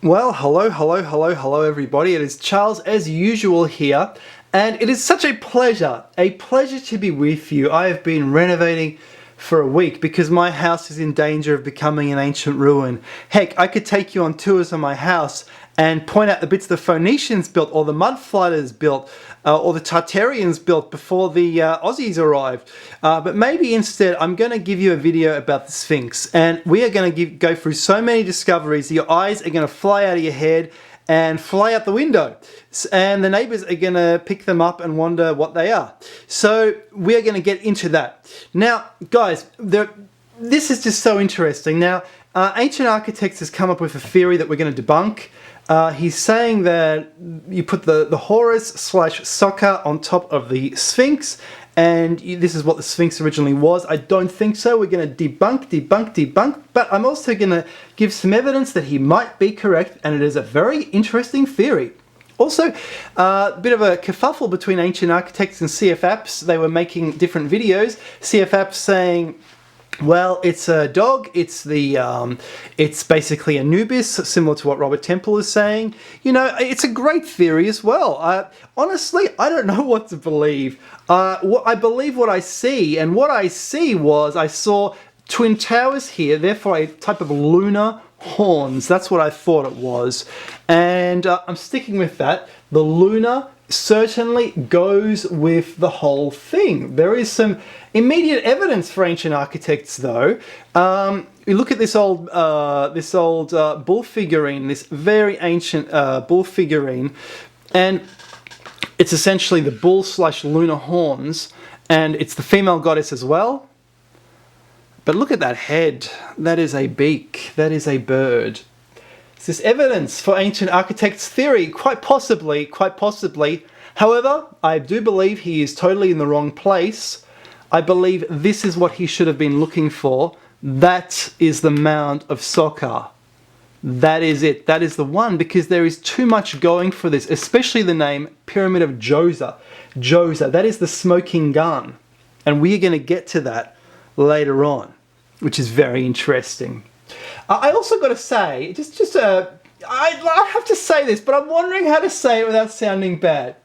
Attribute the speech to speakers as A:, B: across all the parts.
A: Well, hello everybody. It is Charles as usual here, and it is such a pleasure to be with you. I have been renovating for a week because my house is in danger of becoming an ancient ruin. Heck, I could take you on tours of my house and point out the bits the Phoenicians built, or the Mudfighters built, or the Tartarians built before the Aussies arrived. But maybe instead I'm going to give you a video about the Sphinx, and we are going to go through so many discoveries, your eyes are going to fly out of your head and fly out the window, and the neighbors are going to pick them up and wonder what they are. So we are going to get into that. Now guys, this is just so interesting. Now Ancient Architects has come up with a theory that we're going to debunk. He's saying that you put the Horus/Sokar on top of the Sphinx, and this is what the Sphinx originally was. I don't think so. We're going to debunk, but I'm also going to give some evidence that he might be correct, and it is a very interesting theory. Also, a bit of a kerfuffle between Ancient Architects and CFAPs. They were making different videos. CFAPs saying, well, it's a dog, it's basically Anubis, similar to what Robert Temple is saying. You know, it's a great theory as well. Honestly, I don't know what to believe. I believe what I see, and what I see was, I saw twin towers here, therefore a type of lunar horns. That's what I thought it was. And I'm sticking with that. The lunar certainly goes with the whole thing. There is some immediate evidence for Ancient Architects, though. You look at this old bull figurine, this very ancient bull figurine, and it's essentially the bull/lunar horns, and it's the female goddess as well. But look at that head. That is a beak. That is a bird. Is this evidence for Ancient Architects' theory? Quite possibly, quite possibly. However, I do believe he is totally in the wrong place. I believe this is what he should have been looking for. That is the Mound of Sokar. That is it. That is the one, because there is too much going for this, especially the name Pyramid of Djoser. Djoser, that is the smoking gun. And we are going to get to that later on, which is very interesting. I also got to say, I have to say this, but I'm wondering how to say it without sounding bad.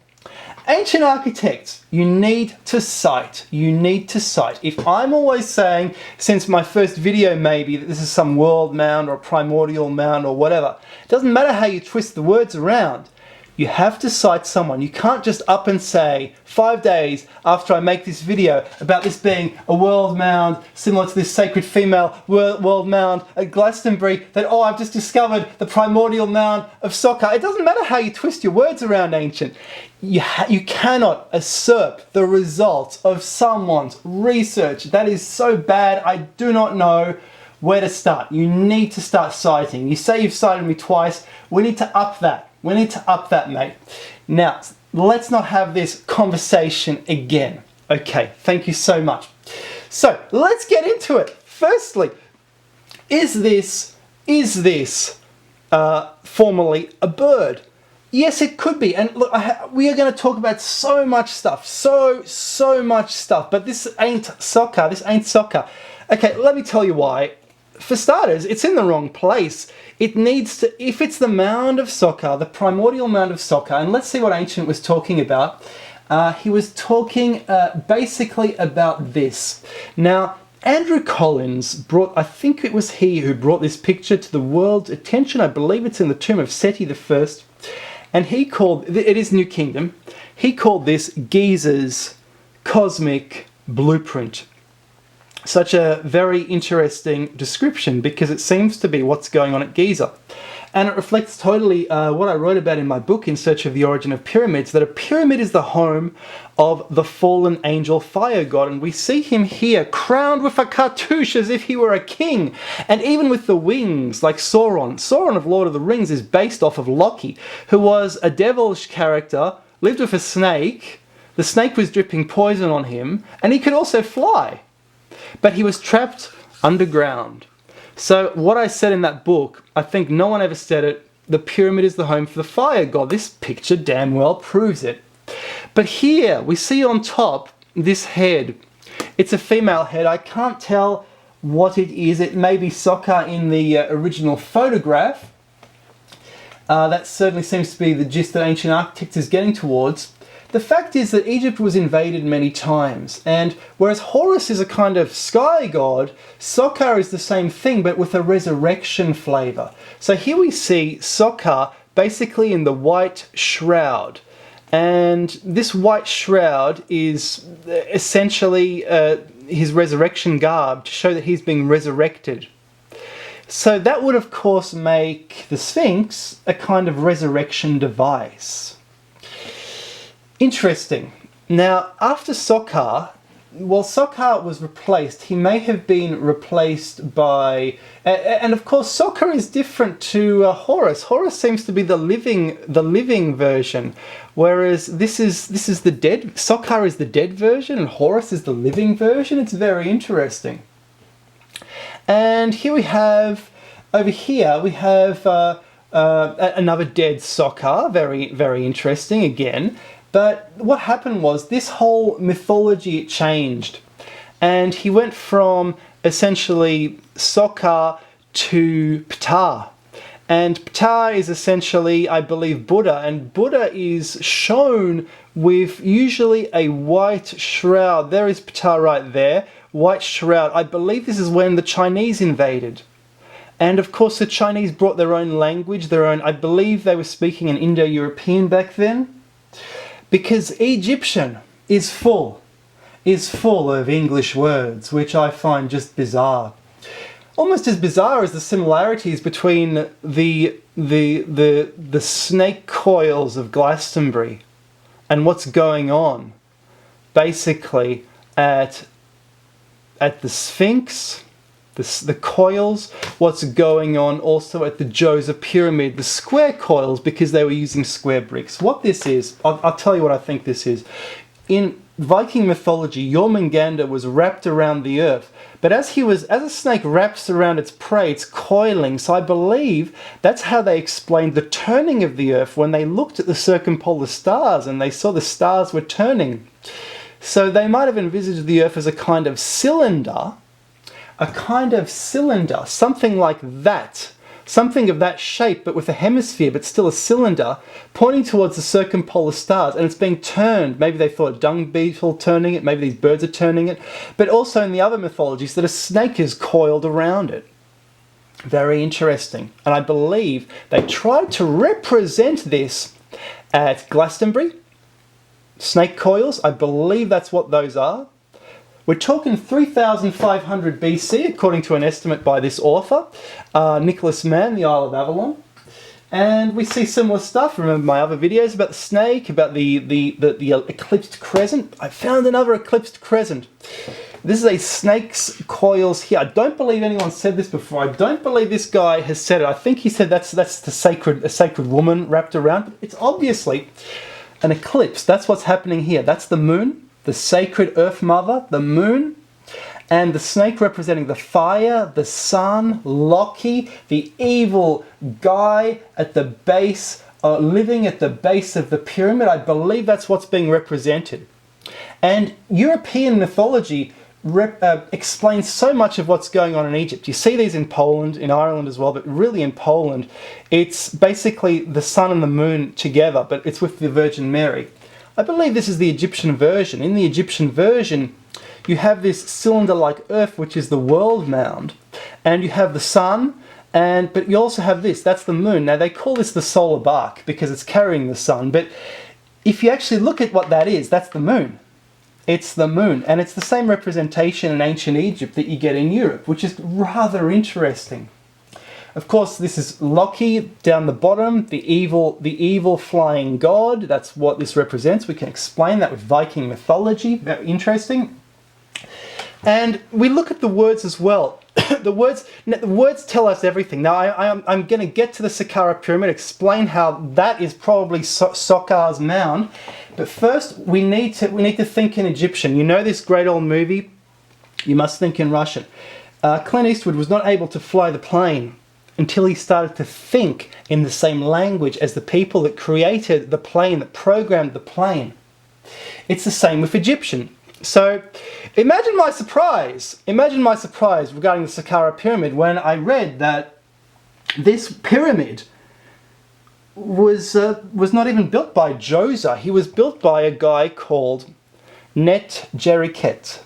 A: Ancient Architects, you need to cite. You need to cite. If I'm always saying, since my first video maybe, that this is some world mound or primordial mound or whatever, it doesn't matter how you twist the words around. You have to cite someone. You can't just up and say, 5 days after I make this video about this being a world mound similar to this sacred female world mound at Glastonbury, that, oh, I've just discovered the primordial mound of Sokar. It doesn't matter how you twist your words around, Ancient. You cannot usurp the results of someone's research. That is so bad, I do not know where to start. You need to start citing. You say you've cited me twice. We need to up that. We need to up that, mate. Now, let's not have this conversation again. Okay, thank you so much. So, let's get into it. Firstly, is this formerly a bird? Yes, it could be. And look, we are going to talk about so much stuff. So much stuff. But this ain't Sokar. This ain't Sokar. Okay, let me tell you why. For starters, it's in the wrong place. It needs to, if it's the Mound of Sokar, the primordial Mound of Sokar, and let's see what Ancient was talking about. He was talking basically about this. Now, Andrew Collins brought, I think it was he who brought this picture to the world's attention. I believe it's in the tomb of Seti I. And he called, it is New Kingdom, he called this Gizeh's cosmic blueprint. Such a very interesting description, because it seems to be what's going on at Giza. And it reflects totally what I wrote about in my book, In Search of the Origin of Pyramids, that a pyramid is the home of the fallen angel fire god. And we see him here crowned with a cartouche as if he were a king. And even with the wings, like Sauron. Sauron of Lord of the Rings is based off of Loki, who was a devilish character, lived with a snake. The snake was dripping poison on him, and he could also fly. But he was trapped underground. So what I said in that book, I think no one ever said it, the pyramid is the home for the fire god. This picture damn well proves it. But here we see on top this head. It's a female head. I can't tell what it is. It may be Sokar in the original photograph. That certainly seems to be the gist that ancient architects is getting towards. The fact is that Egypt was invaded many times, and whereas Horus is a kind of sky god, Sokar is the same thing but with a resurrection flavour. So here we see Sokar basically in the white shroud, and this white shroud is essentially his resurrection garb to show that he's being resurrected. So that would of course make the Sphinx a kind of resurrection device. Interesting. Now, after Sokar, well, Sokar was replaced. He may have been replaced by, and of course, Sokar is different to Horus. Horus seems to be the living version, whereas this is the dead. Sokar is the dead version, and Horus is the living version. It's very interesting. And here we have, over here we have another dead Sokar. Very, very interesting again. But what happened was this whole mythology changed, and he went from essentially Sokar to Ptah. And Ptah is essentially, I believe, Buddha, and Buddha is shown with usually a white shroud. There is Ptah right there, white shroud. I believe this is when the Chinese invaded. And of course the Chinese brought their own language, I believe they were speaking in Indo-European back then. Because Egyptian is full of English words, which I find just bizarre. Almost as bizarre as the similarities between the snake coils of Glastonbury and what's going on basically at the Sphinx, the coils, what's going on also at the Djoser pyramid, the square coils, because they were using square bricks. What this is, I'll tell you what I think this is. In Viking mythology, Jormungandr was wrapped around the earth, but as a snake wraps around its prey, it's coiling. So I believe that's how they explained the turning of the earth when they looked at the circumpolar stars and they saw the stars were turning. So they might have envisaged the earth as a kind of cylinder, something like that, something of that shape but with a hemisphere but still a cylinder pointing towards the circumpolar stars, and it's being turned. Maybe they thought a dung beetle turning it, maybe these birds are turning it, but also in the other mythologies that a snake is coiled around it. Very interesting. And I believe they tried to represent this at Glastonbury. Snake coils, I believe that's what those are. We're talking 3500 BC, according to an estimate by this author, Nicholas Mann, The Isle of Avalon. And we see similar stuff. Remember my other videos about the snake, about the eclipsed crescent? I found another eclipsed crescent. This is a snake's coils here. I don't believe anyone said this before. I don't believe this guy has said it. I think he said that's a sacred woman wrapped around. But it's obviously an eclipse. That's what's happening here. That's the moon. The sacred Earth Mother, the moon, and the snake representing the fire, the sun, Loki, the evil guy at the base, living at the base of the pyramid. I believe that's what's being represented. And European mythology explains so much of what's going on in Egypt. You see these in Poland, in Ireland as well, but really in Poland, it's basically the sun and the moon together, but it's with the Virgin Mary. I believe this is the Egyptian version. In the Egyptian version, you have this cylinder-like earth, which is the world mound, and you have the sun, but you also have this, that's the moon. Now they call this the solar bark because it's carrying the sun, but if you actually look at what that is, that's the moon. It's the moon, and it's the same representation in ancient Egypt that you get in Europe, which is rather interesting. Of course, this is Loki down the bottom, the evil flying god. That's what this represents. We can explain that with Viking mythology. Very interesting. And we look at the words as well. The words tell us everything. Now, I'm going to get to the Saqara pyramid, explain how that is probably Sokar's mound. But first, we need to think in Egyptian. You know this great old movie? You must think in Russian. Clint Eastwood was not able to fly the plane until he started to think in the same language as the people that created the plane, that programmed the plane. It's the same with Egyptian. So imagine my surprise regarding the Saqara pyramid when I read that this pyramid was not even built by Djoser. He was built by a guy called NOT SOKAR.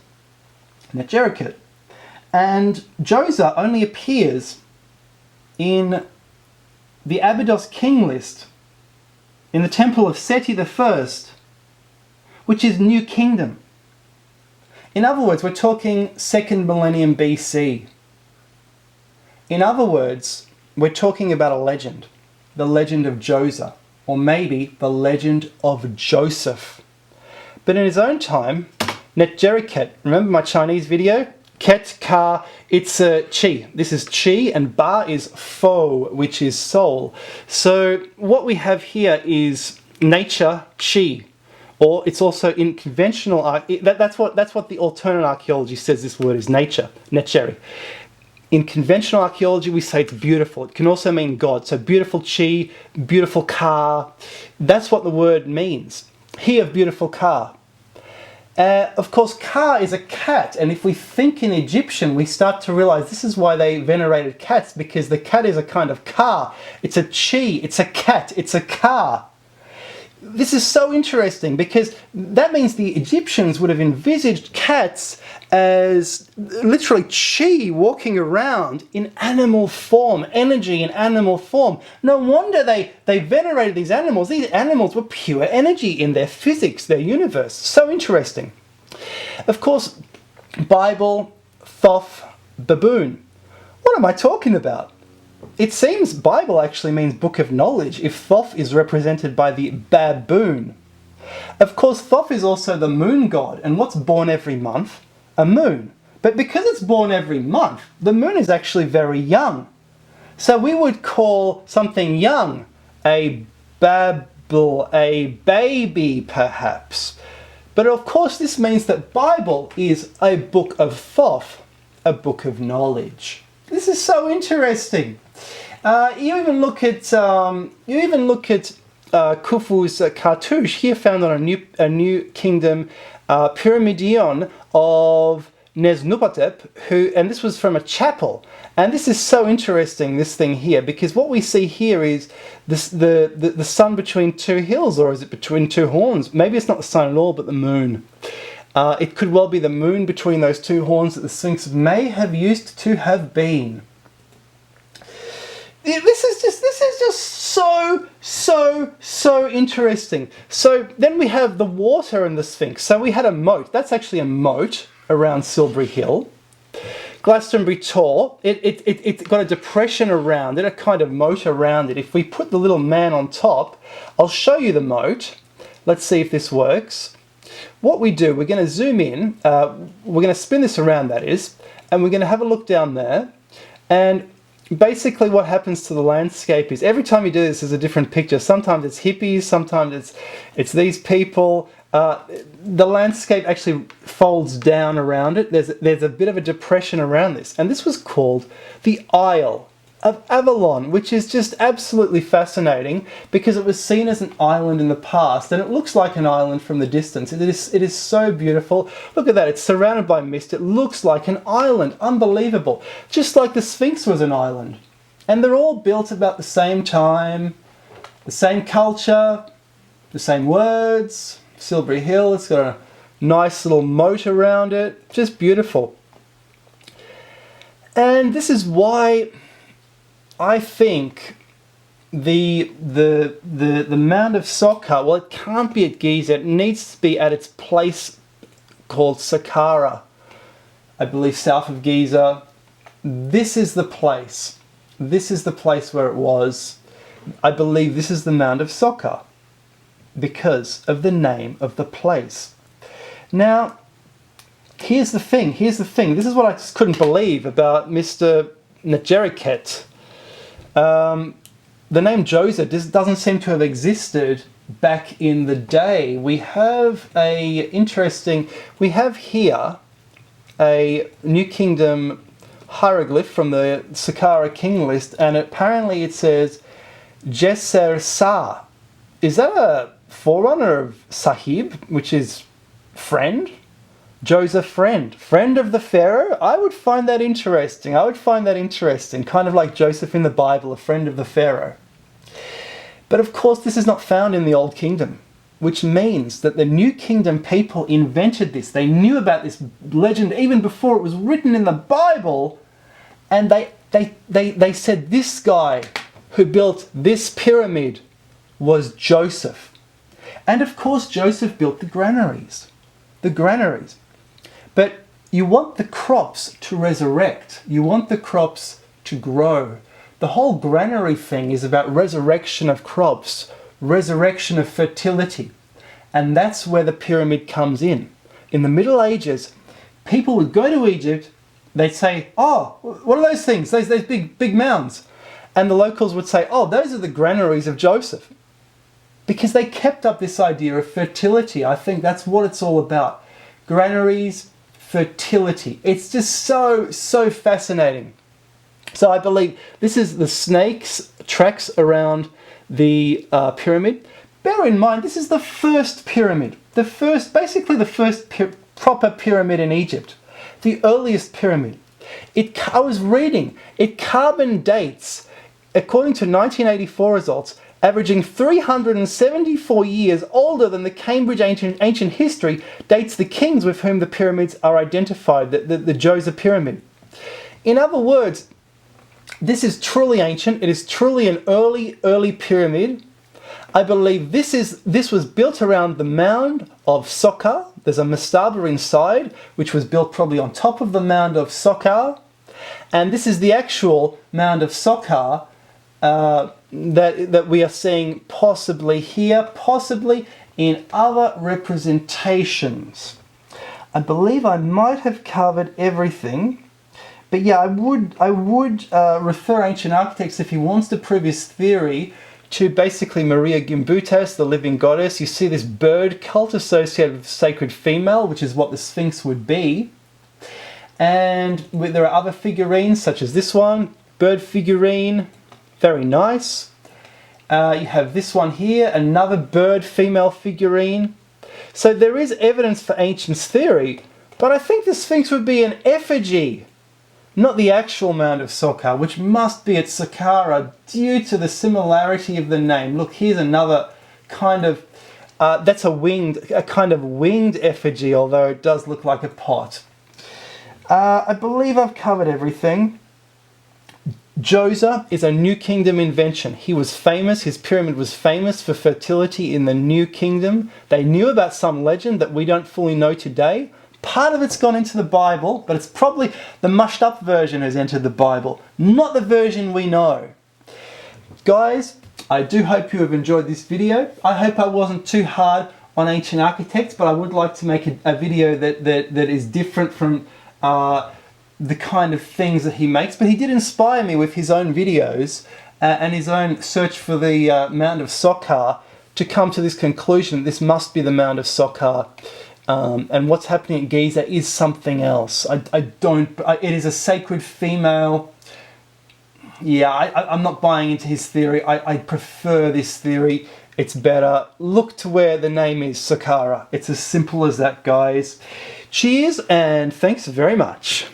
A: NOT SOKAR. And Djoser only appears in the Abydos king list in the temple of Seti I, which is New Kingdom. In other words, we're talking 2nd millennium BC. In other words, we're talking about a legend. The legend of Djoser, or maybe the legend of Joseph. But in his own time, NOT SOKAR, remember my Chinese video? Ket, ka, it's chi. This is chi, and ba is fo, which is soul. So what we have here is nature, chi. Or it's also in conventional, that's what the alternate archaeology says this word is nature, NOT SOKAR. In conventional archaeology, we say it's beautiful. It can also mean God. So beautiful chi, beautiful ka. That's what the word means. He of beautiful ka. Of course, ka is a cat. And if we think in Egyptian, we start to realize this is why they venerated cats, because the cat is a kind of ka. It's a chi, it's a cat, it's a ka. This is so interesting because that means the Egyptians would have envisaged cats as literally chi walking around in animal form, energy in animal form. No wonder they venerated these animals. These animals were pure energy in their physics, their universe. So interesting. Of course, Bible, Thoth, baboon. What am I talking about? It seems Bible actually means book of knowledge if Thoth is represented by the baboon. Of course, Thoth is also the moon god, and what's born every month? A moon. But because it's born every month, the moon is actually very young. So we would call something young a babble, a baby perhaps. But of course this means that Bible is a book of Thoth, a book of knowledge. This is so interesting. You even look at Khufu's cartouche here found on a new kingdom pyramidion of Nesnupatep, and this was from a chapel. And this is so interesting, this thing here, because what we see here is this, the sun between two hills, or is it between two horns? Maybe it's not the sun at all, but the moon. It could well be the moon between those two horns that the Sphinx may have used to have been. This is just so interesting. So then we have the water and the Sphinx. So we had a moat. That's actually a moat around Silbury Hill. Glastonbury Tor, it's got a depression around it, a kind of moat around it. If we put the little man on top, I'll show you the moat. Let's see if this works. What we do, we're going to zoom in, we're going to spin this around, that is, and we're going to have a look down there. And basically what happens to the landscape is every time you do this is a different picture. Sometimes it's hippies, sometimes it's these people. The landscape actually folds down around it. There's a bit of a depression around this. And this was called the Isle of Avalon, which is just absolutely fascinating because it was seen as an island in the past, and it looks like an island from the distance. It is so beautiful. Look at that, it's surrounded by mist. It looks like an island. Unbelievable. Just like the Sphinx was an island. And they're all built about the same time, the same culture, the same words. Silbury Hill, it's got a nice little moat around it. Just beautiful. And this is why I think the Mound of Sokar, well, it can't be at Giza. It needs to be at its place called Saqara, I believe south of Giza. This is the place. This is the place where it was. I believe this is the Mound of Sokar because of the name of the place. Now, here's the thing. This is what I just couldn't believe about Mr. NOT SOKAR. The name Djoser doesn't seem to have existed back in the day. We have here a New Kingdom hieroglyph from the Saqara king list, and apparently it says Djoser Sa. Is that a forerunner of Sahib, which is friend? Djoser friend of the pharaoh? I would find that interesting. Kind of like Joseph in the Bible, a friend of the pharaoh. But of course, this is not found in the Old Kingdom, which means that the New Kingdom people invented this. They knew about this legend even before it was written in the Bible, and they said this guy who built this pyramid was Joseph. And of course, Joseph built the granaries. The granaries. But you want the crops to resurrect. You want the crops to grow. The whole granary thing is about resurrection of crops, resurrection of fertility. And that's where the pyramid comes in. In the Middle Ages, people would go to Egypt, they'd say, oh, what are those things? Those big mounds. And the locals would say, oh, those are the granaries of Joseph. Because they kept up this idea of fertility. I think that's what it's all about. Granaries, fertility. It's just so fascinating. So I believe this is the snake's tracks around the pyramid. Bear in mind, this is the first pyramid. Basically the first proper pyramid in Egypt. The earliest pyramid. I was reading, it carbon dates, according to 1984 results, averaging 374 years older than the Cambridge ancient history dates the kings with whom the pyramids are identified, the Djoser pyramid. In other words, this is truly ancient. It is truly an early pyramid. I believe this was built around the mound of Sokar. There's a mastaba inside, which was built probably on top of the mound of Sokar. And this is the actual mound of Sokar that we are seeing possibly here, possibly in other representations. I believe I might have covered everything. But yeah, I would refer ancient architects, if he wants to prove his theory, to basically Maria Gimbutas, the living goddess. You see this bird cult associated with sacred female, which is what the Sphinx would be. And there are other figurines, such as this one, bird figurine, very nice. You have this one here, another bird female figurine. So there is evidence for ancients' theory, but I think the Sphinx would be an effigy, not the actual mound of Sokar, which must be at Saqara due to the similarity of the name. Look, here's another kind of, that's a kind of winged effigy, although it does look like a pot. I believe I've covered everything. Djoser is a New Kingdom invention. He was famous, his pyramid was famous for fertility in the New Kingdom. They knew about some legend that we don't fully know today. Part of it's gone into the Bible, but it's probably the mushed up version has entered the Bible, not the version we know. Guys, I do hope you have enjoyed this video. I hope I wasn't too hard on ancient architects, but I would like to make a video that is different from the kind of things that he makes. But he did inspire me with his own videos and his own search for the Mound of Sokar to come to this conclusion. This must be the Mound of Sokar. And what's happening at Giza is something else. It is a sacred female. Yeah, I'm not buying into his theory. I prefer this theory. It's better. Look to where the name is, Saqara. It's as simple as that, guys. Cheers, and thanks very much.